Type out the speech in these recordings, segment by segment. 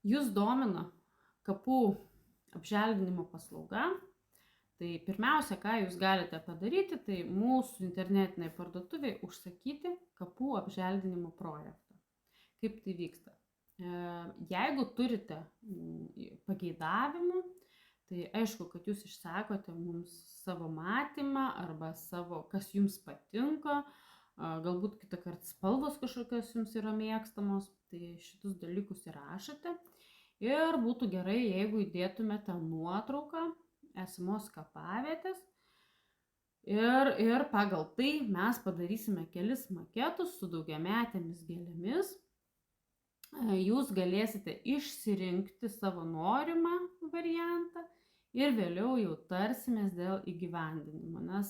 Jūs domina kapų apželdinimo paslauga, tai pirmiausia, ką jūs galite padaryti, tai mūsų internetinėje parduotuvėje užsakyti kapų apželdinimo projektą. Kaip tai vyksta? Jeigu turite pageidavimų, tai aišku, kad jūs išsakote mums savo matymą arba savo, kas jums patinka, galbūt kitą kartą spalvos kažkokios jums yra mėgstamos, tai šitus dalykus įrašote. Ir būtų gerai, jeigu įdėtumėte nuotrauką esamos kapavietės ir pagal tai mes padarysime kelis maketus su daugiametėmis gėlėmis. Jūs galėsite išsirinkti savo norimą variantą ir vėliau jau tarsimės dėl įgyvendinimo, nes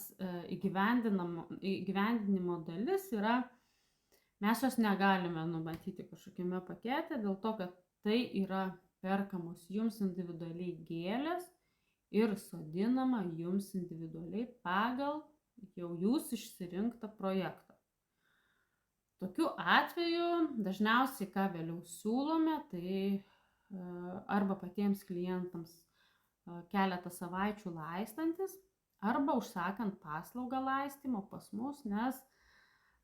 įgyvendinimo dalis yra, mes jos negalime numatyti kažkokiame pakete, dėl to, kad tai yra perkamos jums individualiai gėlės ir sodinama jums individualiai pagal jau jūs išsirinktą projektą. Tokiu atveju dažniausiai, ką vėliau siūlome, tai arba patiems klientams keletą savaičių laistantis, arba užsakant paslaugą laistymo pas mus, nes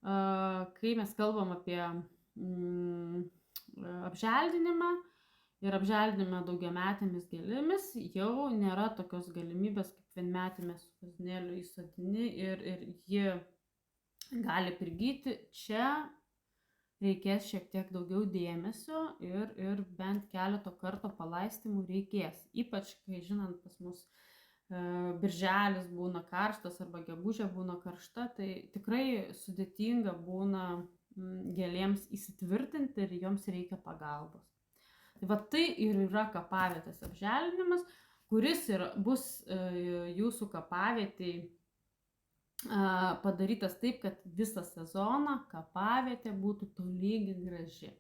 kai mes kalbam apie apželdinimą ir apželdinimą daugiametėmis gėlėmis, jau nėra tokios galimybės kaip vienmetėmis vaznėlių įsodini ir ji gali prigyti. Čia reikės šiek tiek daugiau dėmesio ir bent keleto karto palaistymų reikės. Ypač, kai žinant, pas mus birželis būna karštas arba gegužė būna karšta, tai tikrai sudėtinga būna gėlėms įsitvirtinti ir joms reikia pagalbos. Tai ir yra kapavietės apželdinimas, kuris bus jūsų kapavietėj padarytas taip, kad visą sezoną kapavietė būtų tolygi graži.